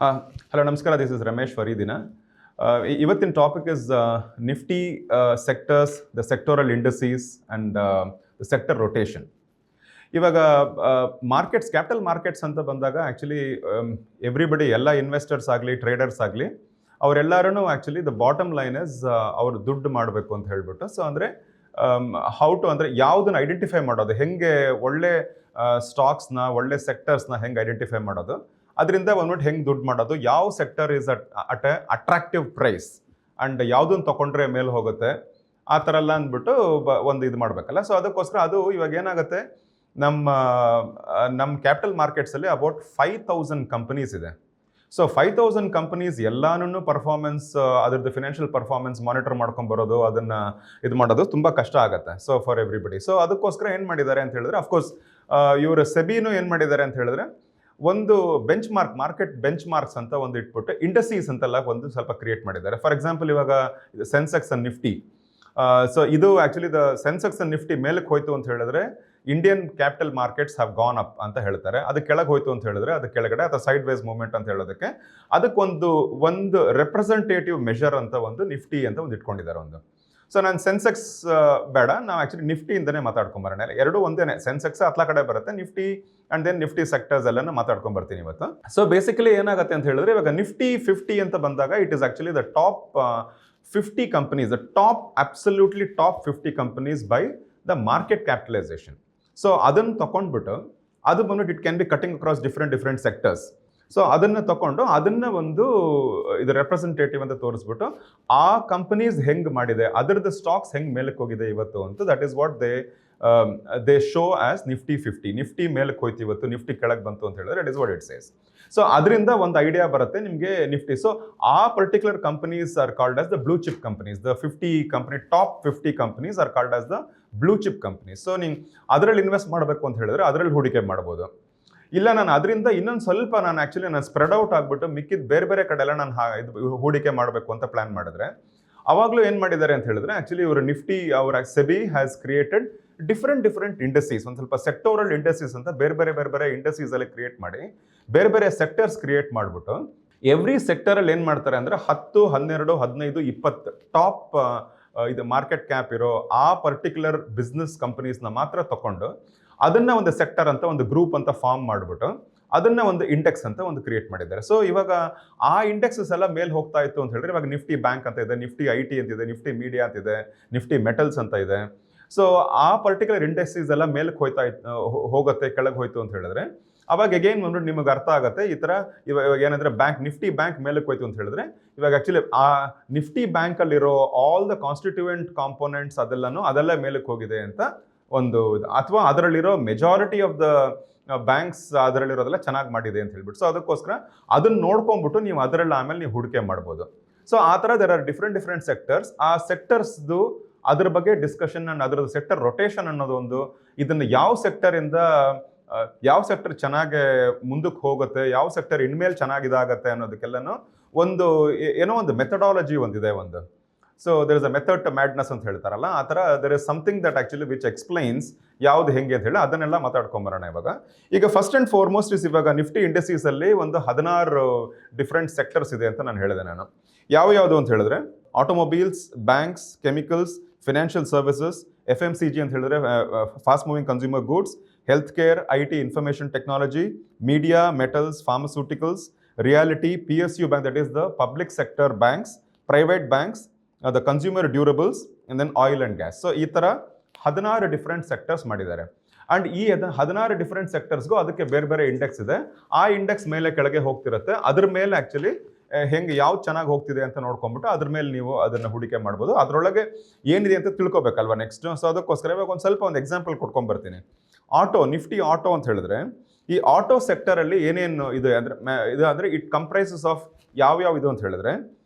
Hello, Namaskara. This is Ramesh Faridina. Even topic is Nifty sectors, the sectoral indices, and the sector rotation. ಇವಾಗ markets capital markets ಅಂತ ಬಂದಾಗ actually everybody ಎಲ್ಲ investors ಆಗಲಿ traders ಆಗಲಿ ಅವರೆಲ್ಲರೂ actually the bottom line is ಅವರು ದುಡ್ಡು ಮಾಡಬೇಕು ಅಂತ ಹೇಳ್ಬಿಟ್ಟು. ಸೊ ಅಂದರೆ ಹೌ ಟು ಅಂದರೆ ಯಾವುದನ್ನು ಐಡೆಂಟಿಫೈ ಮಾಡೋದು, ಹೆಂಗೆ ಒಳ್ಳೆ ಸ್ಟಾಕ್ಸ್ನ ಒಳ್ಳೆ ಸೆಕ್ಟರ್ಸ್ನ ಹೆಂಗೆ ಐಡೆಂಟಿಫೈ ಮಾಡೋದು, ಅದರಿಂದ ಬಂದ್ಬಿಟ್ಟು ಹೆಂಗೆ ದುಡ್ಡು ಮಾಡೋದು, ಯಾವ sector is at a attractive price and ಯಾವುದನ್ನು ತೊಗೊಂಡ್ರೆ ಮೇಲೆ ಹೋಗುತ್ತೆ ಆ ಥರ ಎಲ್ಲ ಅಂದ್ಬಿಟ್ಟು ಒಂದು ಇದು ಮಾಡಬೇಕಲ್ಲ. ಸೊ ಅದಕ್ಕೋಸ್ಕರ ಅದು ಇವಾಗ ಏನಾಗುತ್ತೆ, ನಮ್ಮ ಕ್ಯಾಪಿಟಲ್ ಮಾರ್ಕೆಟ್ಸಲ್ಲಿ ಅಬೌಟ್ 5,000 ಕಂಪನೀಸ್ ಇದೆ. ಸೊ 5,000 ಕಂಪನೀಸ್ ಎಲ್ಲಾನು ಪರ್ಫಾರ್ಮೆನ್ಸ್, ಅದರದ್ದು ಫಿನಾನ್ಷಿಯಲ್ ಪರ್ಫಾರ್ಮೆನ್ಸ್ ಮಾನಿಟರ್ ಮಾಡ್ಕೊಂಬರೋದು, ಅದನ್ನು ಇದು ಮಾಡೋದು ತುಂಬ ಕಷ್ಟ ಆಗುತ್ತೆ. So for everybody. ಸೊ ಅದಕ್ಕೋಸ್ಕರ ಏನು ಮಾಡಿದ್ದಾರೆ ಅಂತ ಹೇಳಿದ್ರೆ, ಅಫ್ಕೋರ್ಸ್ ಇವರು ಸೆಬಿನೂ ಏನು ಮಾಡಿದ್ದಾರೆ ಅಂತ ಹೇಳಿದ್ರೆ, ಒಂದು ಬೆಂಚ್ ಮಾರ್ಕೆಟ್ ಬೆಂಚ್ ಮಾರ್ಕ್ಸ್ ಅಂತ ಒಂದು ಇಟ್ಬಿಟ್ಟು ಇಂಡಸ್ಟ್ರೀಸ್ ಅಂತೆಲ್ಲ ಒಂದು ಸ್ವಲ್ಪ ಕ್ರಿಯೇಟ್ ಮಾಡಿದ್ದಾರೆ. ಫಾರ್ ಎಕ್ಸಾಂಪಲ್ ಇವಾಗ ಸೆನ್ಸೆಕ್ಸ್ ಅಂಡ್ ನಿಫ್ಟಿ. ಸೊ ಇದು actually the Sensex and Nifty ಮೇಲಕ್ಕೆ ಹೋಯ್ತು ಅಂತ ಹೇಳಿದ್ರೆ Indian capital markets have gone up ಅಂತ ಹೇಳ್ತಾರೆ. ಅದು ಕೆಳಗೆ ಹೋಯ್ತು ಅಂತ ಹೇಳಿದ್ರೆ ಅದು ಕೆಳಗಡೆ, ಅಥವಾ ಸೈಡ್ ವೈಸ್ ಮೂವ್ಮೆಂಟ್ ಅಂತ ಹೇಳೋದಕ್ಕೆ ಅದಕ್ಕೊಂದು ರೆಪ್ರೆಸೆಂಟೇಟಿವ್ ಮೆಷರ್ ಅಂತ ಒಂದು ನಿಫ್ಟಿ ಅಂತ ಒಂದು ಇಟ್ಕೊಂಡಿದ್ದಾರೆ ಒಂದು. ಸೊ ನಾನು ಸೆನ್ಸೆಕ್ಸ್ ಬೇಡ, ನಾವು ಆ್ಯಕ್ಚುಲಿ ನಿಫ್ಟಿಯಿಂದನೇ ಮಾತಾಡ್ಕೊಂಬರೋಣ. ಎರಡೂ ಒಂದೇನೆ, ಸೆನ್ಸೆಕ್ಸ್ ಹತ್ಲ ಕಡೆ ಬರುತ್ತೆ, Nifty and then Nifty sectors ಎಲ್ಲ ಮಾತಾಡ್ಕೊಂಬರ್ತೀನಿ ಇವತ್ತು. ಸೊ ಬೇಸಿಕಲಿ ಏನಾಗುತ್ತೆ ಅಂತ ಹೇಳಿದ್ರೆ, ಇವಾಗ ನಿಫ್ಟಿ 50 ಅಂತ ಬಂದಾಗ it is actually the top 50 companies, the absolutely top 50 companies by the market capitalization. So ಅದನ್ನು ತಗೊಂಡ್ಬಿಟ್ಟು ಅದು ಬಂದ್ಬಿಟ್ಟು it can be cutting across different sectors. So ಅದನ್ನು ತಗೊಂಡು ಅದನ್ನು ಒಂದು ಇದು ರೆಪ್ರೆಸೆಂಟೇಟಿವ್ ಅಂತ ತೋರಿಸ್ಬಿಟ್ಟು ಆ ಕಂಪನೀಸ್ ಹೆಂಗೆ ಮಾಡಿದೆ, ಅದರದ್ದು ಸ್ಟಾಕ್ಸ್ ಹೆಂಗೆ ಮೇಲಕ್ಕೆ ಹೋಗಿದೆ ಇವತ್ತು ಅಂತ, that is what they show as Nifty 50. Nifty ಮೇಲಕ್ಕೆ ಹೋಯ್ತು ಇವತ್ತು, ನಿಫ್ಟಿ ಕೆಳಗೆ ಬಂತು ಅಂತ ಹೇಳಿದ್ರೆ it is what it says. So ಅದರಿಂದ ಒಂದು ಐಡಿಯಾ ಬರುತ್ತೆ ನಿಮಗೆ ನಿಫ್ಟಿ. ಸೊ ಆ particular companies are called as the blue chip companies. The 50 company, top 50 companies are called as the blue chip companies. So ನೀವು ಅದರಲ್ಲಿ ಇನ್ವೆಸ್ಟ್ ಮಾಡಬೇಕು ಅಂತ ಹೇಳಿದ್ರೆ ಅದರಲ್ಲಿ ಹೂಡಿಕೆ ಮಾಡ್ಬೋದು. ಇಲ್ಲ ನಾನು ಅದರಿಂದ ಇನ್ನೊಂದು ಸ್ವಲ್ಪ ನಾನು ಸ್ಪ್ರೆಡ್ ಔಟ್ ಆಗಿಬಿಟ್ಟು ಮಿಕ್ಕಿದ ಬೇರೆ ಕಡೆ ಎಲ್ಲ ನಾನು ಹೂಡಿಕೆ ಮಾಡಬೇಕು ಅಂತ ಪ್ಲಾನ್ ಮಾಡಿದ್ರೆ, ಅವಾಗಲೂ ಏನು ಮಾಡಿದ್ದಾರೆ ಅಂತ ಹೇಳಿದ್ರೆ, ಆ್ಯಕ್ಚುಲಿ ಇವರು ನಿಫ್ಟಿ, ಅವರ SEBI has created different industries, ಒಂದು ಸ್ವಲ್ಪ ಸೆಕ್ಟೋರಲ್ ಇಂಡಸ್ಟ್ರೀಸ್ ಅಂತ ಬೇರೆ ಇಂಡಸ್ಟ್ರೀಸಲ್ಲಿ ಕ್ರಿಯೇಟ್ ಮಾಡಿ ಬೇರೆ ಸೆಕ್ಟರ್ಸ್ ಕ್ರಿಯೇಟ್ ಮಾಡಿಬಿಟ್ಟು ಎವ್ರಿ ಸೆಕ್ಟರಲ್ಲಿ ಏನು ಮಾಡ್ತಾರೆ ಅಂದರೆ 10, 12, 15, 20 ಟಾಪ್ ಇದು ಮಾರ್ಕೆಟ್ ಕ್ಯಾಪ್ ಇರೋ ಆ ಪರ್ಟಿಕ್ಯುಲರ್ ಬಿಸ್ನೆಸ್ ಕಂಪನೀಸ್ನ ಮಾತ್ರ ತಗೊಂಡು ಅದನ್ನು ಒಂದು ಸೆಕ್ಟರ್ ಅಂತ ಒಂದು ಗ್ರೂಪ್ ಅಂತ ಫಾರ್ಮ್ ಮಾಡಿಬಿಟ್ಟು ಅದನ್ನು ಒಂದು ಇಂಡೆಕ್ಸ್ ಅಂತ ಒಂದು ಕ್ರಿಯೇಟ್ ಮಾಡಿದ್ದಾರೆ. ಸೊ ಇವಾಗ ಆ ಇಂಡೆಕ್ಸಸ್ ಎಲ್ಲ ಮೇಲೆ ಹೋಗ್ತಾ ಇತ್ತು ಅಂತ ಹೇಳಿದ್ರೆ, ಇವಾಗ ನಿಫ್ಟಿ ಬ್ಯಾಂಕ್ ಅಂತ ಇದೆ, ನಿಫ್ಟಿ IT ಅಂತಿದೆ, ನಿಫ್ಟಿ ಮೀಡಿಯಾ ಅಂತಿದೆ, ನಿಫ್ಟಿ ಮೆಟಲ್ಸ್ ಅಂತ ಇದೆ. ಸೊ ಆ ಪರ್ಟಿಕ್ಯುಲರ್ ಇಂಡಸ್ಟ್ರೀಸ್ ಎಲ್ಲ ಮೇಲಕ್ಕೆ ಹೋಗುತ್ತೆ, ಕೆಳಗೆ ಹೋಯ್ತು ಅಂತ ಹೇಳಿದ್ರೆ ಅವಾಗ ಅಗೇನ್ ಬಂದ್ಬಿಟ್ಟು ನಿಮಗೆ ಅರ್ಥ ಆಗುತ್ತೆ ಈ ಥರ. ಇವಾಗ ಏನಂದರೆ ನಿಫ್ಟಿ ಬ್ಯಾಂಕ್ ಮೇಲಕ್ಕೆ ಹೋಯ್ತು ಅಂತ ಹೇಳಿದ್ರೆ, ಇವಾಗ ಆ್ಯಕ್ಚುಲಿ ಆ ನಿಫ್ಟಿ ಬ್ಯಾಂಕಲ್ಲಿರೋ ಆಲ್ ದ ಕಾನ್ಸ್ಟಿಟ್ಯೂಯೆಂಟ್ ಕಾಂಪೋನೆಂಟ್ಸ್ ಅದೆಲ್ಲ ಮೇಲಕ್ಕೆ ಹೋಗಿದೆ ಅಂತ ಒಂದು, ಅಥವಾ ಅದರಲ್ಲಿರೋ ಮೆಜಾರಿಟಿ ಆಫ್ ದ ಬ್ಯಾಂಕ್ಸ್ ಅದರಲ್ಲಿರೋದೆಲ್ಲ ಚೆನ್ನಾಗಿ ಮಾಡಿದೆ ಅಂತ ಹೇಳ್ಬಿಟ್ಟು. ಸೊ ಅದಕ್ಕೋಸ್ಕರ ಅದನ್ನು ನೋಡ್ಕೊಂಡ್ಬಿಟ್ಟು ನೀವು ಅದರಲ್ಲಿ ಆಮೇಲೆ ನೀವು ಹೂಡಿಕೆ ಮಾಡ್ಬೋದು. ಸೊ ಆ ಥರ ದೇರ್ ಆರ್ ಡಿಫ್ರೆಂಟ್ ಸೆಕ್ಟರ್ಸ್. ಆ ಸೆಕ್ಟರ್ಸ್ದು ಅದ್ರ ಬಗ್ಗೆ ಡಿಸ್ಕಷನ್ ಆ್ಯಂಡ್ ಅದರದ್ದು ಸೆಕ್ಟರ್ ರೊಟೇಷನ್ ಅನ್ನೋದು ಒಂದು, ಇದನ್ನು ಯಾವ ಸೆಕ್ಟರ್ ಚೆನ್ನಾಗಿ ಮುಂದಕ್ಕೆ ಹೋಗುತ್ತೆ, ಯಾವ ಸೆಕ್ಟರ್ ಇನ್ಮೇಲೆ ಚೆನ್ನಾಗಿದಾಗತ್ತೆ ಅನ್ನೋದಕ್ಕೆಲ್ಲನೂ ಒಂದು ಏನೋ ಒಂದು ಮೆಥಡಾಲಜಿ ಒಂದಿದೆ ಒಂದು. So there is a method to madness ಅಂತ ಹೇಳ್ತಾರಲ್ಲ, ಆ ಥರ there is something that actually which explains ಯಾವ್ದು ಹೆಂಗೆ ಅಂತ ಹೇಳಿ ಅದನ್ನೆಲ್ಲ ಮಾತಾಡ್ಕೊಂಬರೋಣ ಇವಾಗ. ಈಗ ಫಸ್ಟ್ ಆ್ಯಂಡ್ ಫಾರ್ಮೋಸ್ಟ್ ಇಸ್ ಇವಾಗ ನಿಫ್ಟಿ ಇಂಡಸ್ಟ್ರೀಸಲ್ಲಿ ಒಂದು 16 ಡಿಫ್ರೆಂಟ್ ಸೆಕ್ಟರ್ಸ್ ಇದೆ ಅಂತ ನಾನು ಹೇಳಿದೆ. ನಾನು ಯಾವುದು ಅಂತ ಹೇಳಿದ್ರೆ, automobiles, banks, chemicals, financial services, FMCG ಅಂತ ಹೇಳಿದ್ರೆ fast moving consumer goods, health care, IT, information technology, media, metals, pharmaceuticals, reality, PSU bank, that is the public sector banks, private banks, the consumer durables, and then oil and gas. So ಈ ಥರ 16 different sectors ಮಾಡಿದ್ದಾರೆ. And ಈ 16 different ಸೆಕ್ಟರ್ಸ್ಗೂ ಅದಕ್ಕೆ ಬೇರೆ index ಇದೆ. ಆ index ಮೇಲೆ ಕೆಳಗೆ ಹೋಗ್ತಿರುತ್ತೆ. ಅದ್ರ ಮೇಲೆ ಆ್ಯಕ್ಚುಲಿ ಹೆಂಗೆ ಯಾವ್ದು ಚೆನ್ನಾಗಿ ಹೋಗ್ತಿದೆ ಅಂತ ನೋಡ್ಕೊಂಡ್ಬಿಟ್ಟು ಅದ್ರ ಮೇಲೆ ನೀವು ಅದನ್ನು ಹೂಡಿಕೆ ಮಾಡ್ಬೋದು. ಅದರೊಳಗೆ ಏನಿದೆ ಅಂತ ತಿಳ್ಕೊಬೇಕಲ್ವ ನೆಕ್ಸ್ಟ್. ಸೊ ಅದಕ್ಕೋಸ್ಕರ ಇವಾಗ ಒಂದು ಎಕ್ಸಾಂಪಲ್ ಕೊಟ್ಕೊಂಡ್ಬರ್ತೀನಿ. ನಿಫ್ಟಿ ಆಟೋ ಅಂತ ಹೇಳಿದ್ರೆ, ಈ ಆಟೋ ಸೆಕ್ಟರಲ್ಲಿ ಏನೇನು ಇದು ಅಂದರೆ ಇಟ್ ಕಂಪ್ರೈಸಸ್ ಆಫ್ ಯಾವ ಇದು ಅಂತ ಹೇಳಿದ್ರೆ,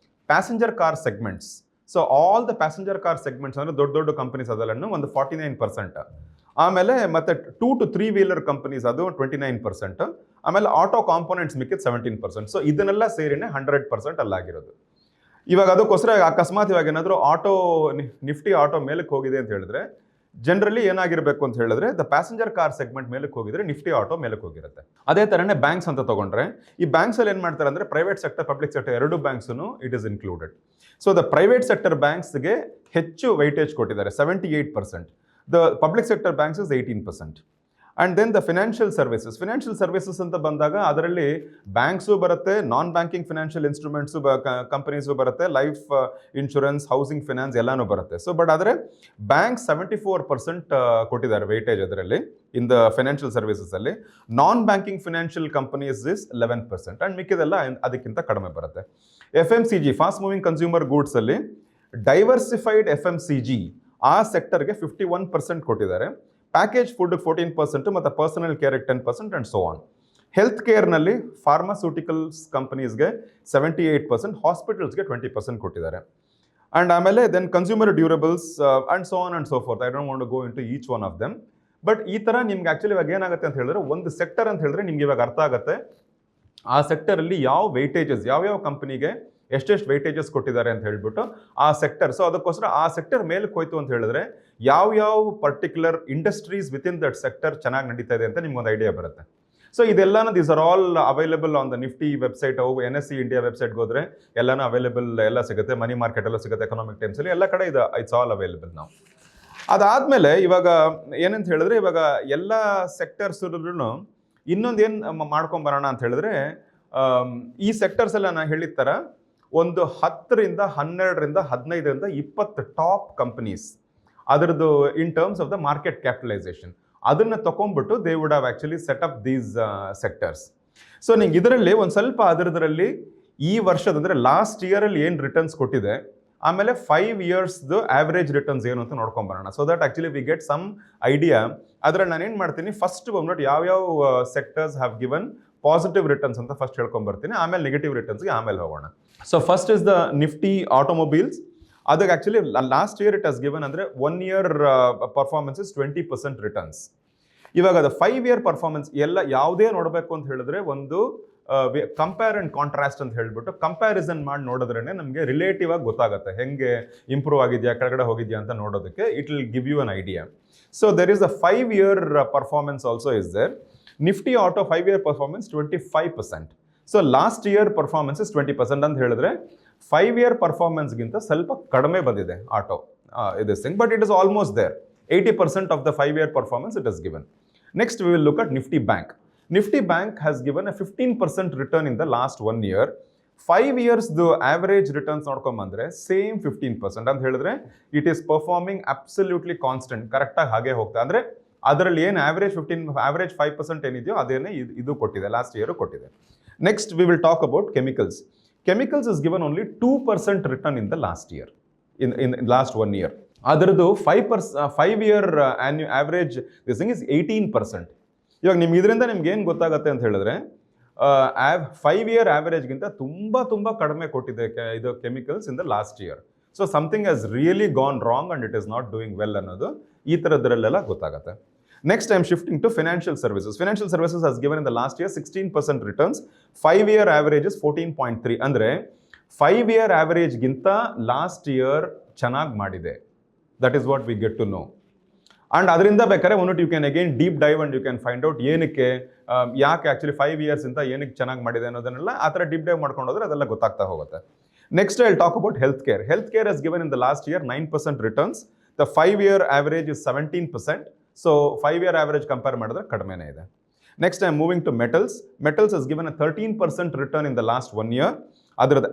passenger car segments. So all the passenger car segments ಅಂದರೆ ದೊಡ್ಡ ಕಂಪನೀಸ್ ಅದೆಲ್ಲನ್ನು ಒಂದು 49%. ಆಮೇಲೆ ಮತ್ತೆ 2 to 3 ವೀಲರ್ ಕಂಪನೀಸ್ ಅದು 29%. ಆಮೇಲೆ ಆಟೋ ಕಾಂಪೋನೆಂಟ್ಸ್ ಮಿಕ್ಕಿದ್ದು 17%. ಸೊ ಇದನ್ನೆಲ್ಲ ಸೇರಿನೇ 100% ಅಲ್ಲಾಗಿರೋದು. ಇವಾಗ ಅದಕ್ಕೋಸ್ಕರ ಅಕಸ್ಮಾತ್ ಇವಾಗ ಏನಾದರೂ ನಿಫ್ಟಿ ಆಟೋ ಮೇಲಕ್ಕೆ ಹೋಗಿದೆ ಅಂತ ಹೇಳಿದ್ರೆ, ಜನರಲಿ ಏನಾಗಿರಬೇಕು ಅಂತ ಹೇಳಿದ್ರೆ ದ ಪ್ಯಾಸೆಂಜರ್ ಕಾರ್ ಸೆಗ್ಮೆಂಟ್ ಮೇಲಕ್ಕೆ ಹೋಗಿದ್ರೆ ನಿಫ್ಟಿ ಆಟೋ ಮೇಲಕ್ಕೆ ಹೋಗಿರುತ್ತೆ. ಅದೇ ಥರನೇ ಬ್ಯಾಂಕ್ಸ್ ಅಂತ ತಗೊಂಡ್ರೆ ಈ ಬ್ಯಾಂಕ್ಸಲ್ಲಿ ಏನು ಮಾಡ್ತಾರೆ ಅಂದರೆ ಪ್ರೈವೇಟ್ ಸೆಕ್ಟರ್ ಪಬ್ಲಿಕ್ ಸೆಕ್ಟರ್ ಎರಡು ಬ್ಯಾಂಕ್ಸೂ it is included. So the private sector ಬ್ಯಾಂಕ್ಸ್ಗೆ ಹೆಚ್ಚು ವೈಟೇಜ್ ಕೊಟ್ಟಿದ್ದಾರೆ 78%. The public sector banks is 18%. And then the financial services ಅಂತ ಬಂದಾಗ ಅದರಲ್ಲಿ ಬ್ಯಾಂಕ್ಸು ಬರುತ್ತೆ, non banking financial instruments companies ಬರುತ್ತೆ, ಲೈಫ್ ಇನ್ಶೂರೆನ್ಸ್, ಹೌಸಿಂಗ್ ಫಿನಾನ್ಸ್ ಎಲ್ಲನೂ ಬರುತ್ತೆ. ಸೊ ಬಟ್ ಆದರೆ ಬ್ಯಾಂಕ್ 74% ಕೊಟ್ಟಿದ್ದಾರೆ ವೈಟೇಜ್ ಅದರಲ್ಲಿ ಇನ್ ದ ಫಿನಾನ್ಷಿಯಲ್ ಸರ್ವಿಸಸಲ್ಲಿ. Non banking financial companies is 11% and ಮಿಕ್ಕಿದೆಲ್ಲ ಅದಕ್ಕಿಂತ ಕಡಿಮೆ ಬರುತ್ತೆ. FMCG ಫಾಸ್ಟ್ ಮೂವಿಂಗ್ ಕನ್ಸ್ಯೂಮರ್ ಗೂಡ್ಸಲ್ಲಿ ಡೈವರ್ಸಿಫೈಡ್ FMCG ಆ ಸೆಕ್ಟರ್ಗೆ 51% ಕೊಟ್ಟಿದ್ದಾರೆ. ಪ್ಯಾಕೇಜ್ ಫುಡ್ 14% ಮತ್ತು ಪರ್ಸನಲ್ ಕೇರ್ಗೆ 10% ಆ್ಯಂಡ್ ಸೋ ಆನ್. ಹೆಲ್ತ್ ಕೇರ್ನಲ್ಲಿ ಫಾರ್ಮಾಸ್ಯೂಟಿಕಲ್ಸ್ ಕಂಪನೀಸ್ಗೆ 78%, ಹಾಸ್ಪಿಟಲ್ಸ್ಗೆ 20% ಕೊಟ್ಟಿದ್ದಾರೆ. ಆ್ಯಂಡ್ ಆಮೇಲೆ then consumer durables and so on and so forth. I don't want to go into each one of them. But ಈ ಥರ ನಿಮ್ಗೆ ಆ್ಯಕ್ಚುಲಿ ಇವಾಗ ಏನಾಗುತ್ತೆ ಅಂತ ಹೇಳಿದ್ರೆ ಒಂದು ಸೆಕ್ಟರ್ ಅಂತ ಹೇಳಿದ್ರೆ ನಿಮ್ಗೆ ಇವಾಗ ಅರ್ಥ ಆಗುತ್ತೆ ಆ ಸೆಕ್ಟರಲ್ಲಿ ಯಾವ ವೆಯ್ಟೇಜಸ್ ಯಾವ್ಯಾವ ಕಂಪನಿಗೆ ಎಷ್ಟೆಷ್ಟು ವೈಟೇಜಸ್ ಕೊಟ್ಟಿದ್ದಾರೆ ಅಂತ ಹೇಳ್ಬಿಟ್ಟು ಆ ಸೆಕ್ಟರ್. ಸೊ ಅದಕ್ಕೋಸ್ಕರ ಆ ಸೆಕ್ಟರ್ ಮೇಲಕ್ಕೆ ಹೋಯ್ತು ಅಂತ ಹೇಳಿದ್ರೆ ಯಾವ particular industries with in that sector ಚೆನ್ನಾಗಿ ನಡೀತಾ ಇದೆ ಅಂತ ನಿಮ್ಗೊಂದು ಐಡಿಯಾ ಬರುತ್ತೆ. ಸೊ ಇದೆಲ್ಲನೂ these are all available on the Nifty website. ಅವು NSE ಇಂಡಿಯಾ ವೆಬ್ಸೈಟ್ಗೆ ಹೋದ್ರೆ ಎಲ್ಲನೂ ಅವೈಲೇಬಲ್ ಎಲ್ಲ ಸಿಗುತ್ತೆ, ಮನಿ ಮಾರ್ಕೆಟಲ್ಲೂ ಸಿಗುತ್ತೆ, ಎಕನಾಮಿಕ್ ಟೈಮ್ಸಲ್ಲಿ ಎಲ್ಲ ಕಡೆ ಇದು ಇಟ್ಸ್ ಆಲ್ ಅವೈಲೇಬಲ್ ನಾವು. ಅದಾದಮೇಲೆ ಇವಾಗ ಏನಂತ ಹೇಳಿದ್ರೆ ಇವಾಗ ಎಲ್ಲ ಸೆಕ್ಟರ್ಸ್ನು ಇನ್ನೊಂದು ಏನು ಮಾಡ್ಕೊಂಬರೋಣ ಅಂತ ಹೇಳಿದ್ರೆ ಈ ಸೆಕ್ಟರ್ಸ್ ಎಲ್ಲ ನಾನು ಹೇಳಿದ ಥರ ಒಂದು 10ರಿಂದ 12ರಿಂದ 15ರಿಂದ 20 ಟಾಪ್ ಕಂಪನೀಸ್ ಅದರದ್ದು in terms of the market capitalisation ಅದನ್ನು ತಗೊಂಡ್ಬಿಟ್ಟು they would have actually set up these sectors. So ನಿಂಗೆ ಇದರಲ್ಲಿ ಒಂದು ಸ್ವಲ್ಪ ಅದರದ್ರಲ್ಲಿ ಈ ವರ್ಷದಂದರೆ ಲಾಸ್ಟ್ ಇಯರಲ್ಲಿ ಏನು ರಿಟರ್ನ್ಸ್ ಕೊಟ್ಟಿದೆ, ಆಮೇಲೆ 5 ಇಯರ್ಸ್ದು ಆವ್ರೇಜ್ ರಿಟರ್ನ್ಸ್ ಏನು ಅಂತ ನೋಡ್ಕೊಂಬರೋಣ. So that actually we get some idea. ಅದರಲ್ಲಿ ನಾನೇನು ಮಾಡ್ತೀನಿ, ಫಸ್ಟ್ ಬಂದ್ಬಿಟ್ಟು ಯಾವ್ಯಾವ sectors have given positive returns ಅಂತ ಫಸ್ಟ್ ಹೇಳ್ಕೊಂಬರ್ತೀನಿ, ಆಮೇಲೆ ನೆಗೆಟಿವ್ ರಿಟರ್ನ್ಸ್ಗೆ ಆಮೇಲೆ ಹೋಗೋಣ. So first is the Nifty automobiles. ಅದಕ್ಕೆ actually last year it has given ಅಂದರೆ 1 ಇಯರ್ ಪರ್ಫಾರ್ಮೆನ್ಸ್ ಇಸ್ 20% ರಿಟರ್ನ್ಸ್. ಇವಾಗ ಅದು 5 ಇಯರ್ ಪರ್ಫಾರ್ಮೆನ್ಸ್ ಎಲ್ಲ ಯಾವುದೇ ನೋಡಬೇಕು ಅಂತ ಹೇಳಿದ್ರೆ ಒಂದು ಕಂಪೇರ್ ಆ್ಯಂಡ್ ಕಾಂಟ್ರಾಸ್ಟ್ ಅಂತ ಹೇಳ್ಬಿಟ್ಟು ಕಂಪ್ಯಾರಿಸನ್ ಮಾಡಿ ನೋಡಿದ್ರೇ ನಮಗೆ ರಿಲೇಟಿವ್ ಆಗಿ ಗೊತ್ತಾಗುತ್ತೆ ಹೆಂಗೆ ಇಂಪ್ರೂವ್ ಆಗಿದೆಯಾ ಕೆಳಗಡೆ ಹೋಗಿದೆಯಾ ಅಂತ ನೋಡೋದಕ್ಕೆ it will give you an idea. So there is a 5 year performance also is there. Nifty auto 5 year performance 25%. So last year performance is 20% ಅಂತ ಹೇಳಿದ್ರೆ 5 ಇಯರ್ ಪರ್ಫಾರ್ಮೆನ್ಸ್ಗಿಂತ ಸ್ವಲ್ಪ ಕಡಿಮೆ ಬಂದಿದೆ auto this thing, but it is almost there. 80% of the 5 year performance it is given. Next we will look at Nifty bank. Nifty Bank has given a 15% return in the last 1 year. 5 years the average returns ನೋಡ್ಕೊಂಬಂದ್ರೆ same 15% ಅಂತ ಹೇಳಿದ್ರೆ it is performing absolutely constant, ಕರೆಕ್ಟಾಗಿ ಹಾಗೆ ಹೋಗ್ತಾ. ಅಂದರೆ ಅದರಲ್ಲಿ ಏನು average 5% ಏನಿದೆಯೋ ಅದೇನೇ ಇದು ಕೊಟ್ಟಿದೆ, ಲಾಸ್ಟ್ ಇಯರು ಕೊಟ್ಟಿದೆ. Next we will talk about chemicals. Chemicals is given only 2% return in the last year, in last 1 year. ಅದರದ್ದು 5 year average this thing is 18%. ಇವಾಗ ನಿಮ್ಗೆ ಇದರಿಂದ ನಿಮ್ಗೆ ಏನು ಗೊತ್ತಾಗುತ್ತೆ ಅಂತ ಹೇಳಿದ್ರೆ 5 ಇಯರ್ ಆವ್ರೇಜ್ಗಿಂತ ತುಂಬ ಕಡಿಮೆ ಕೊಟ್ಟಿದೆ ಇದು chemicals in the last year. So something has really gone wrong and it is not doing well ಅನ್ನೋದು ಈ ಥರದ್ರಲ್ಲೆಲ್ಲ ಗೊತ್ತಾಗುತ್ತೆ. Next I am shifting to financial services. Financial services has given in the last year 16% returns. 5 year average is 14.3. ಅಂದರೆ 5 year ಆವ್ರೇಜ್ಗಿಂತ last year ಚೆನ್ನಾಗಿ ಮಾಡಿದೆ. That is what we get to know. And ಅದರಿಂದ ಬೇಕಾದ್ರೆ you can again deep dive and you can find out ಏನಕ್ಕೆ ಯಾಕೆ actually 5 years ಇಂದ ಏನಕ್ಕೆ ಚೆನ್ನಾಗಿ ಮಾಡಿದೆ ಅನ್ನೋದನ್ನೆಲ್ಲ ಆ ಥರ ಡೀಪ್ ಡೈವ್ ಮಾಡ್ಕೊಂಡು ಹೋದ್ರೆ ಅದೆಲ್ಲ ಗೊತ್ತಾಗ್ತಾ ಹೋಗುತ್ತೆ. Next I will talk about health care. Health care has given in the last year 9% returns. The 5 year average is 17%. So 5 year average compare ಮಾಡಿದ್ರೆ ಕಡಿಮೆನೇ ಇದೆ. Next I am moving to metals. Metals has given a 13% return in the last 1 year. ಅದರದ್ದು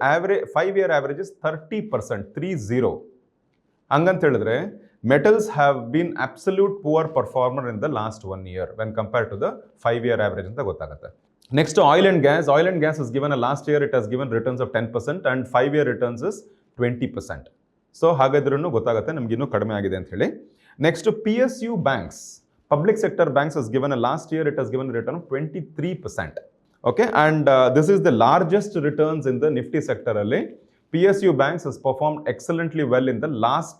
5 year average is 30%, 30. ಹಂಗಂತ ಹೇಳಿದ್ರೆ metals have been absolute poor performer in the last 1 year when compared to the 5 year average ಅಂತ ಗೊತ್ತಾಗುತ್ತೆ. Next oil and gas. Oil and gas has given a last year it has given returns of 10% and 5 year returns is 20%. So ಹಾಗಾದ್ರೂ ಗೊತ್ತಾಗುತ್ತೆ ನಮ್ಗೆ ಇನ್ನೂ ಕಡಿಮೆ ಆಗಿದೆ ಅಂತ ಹೇಳಿ. Next PSU banks. Public sector banks has given a last year it has given a return of 23%. Okay, and this is the largest returns in the Nifty sector ಅಲ್ಲಿ. PSU banks has performed excellently well in the last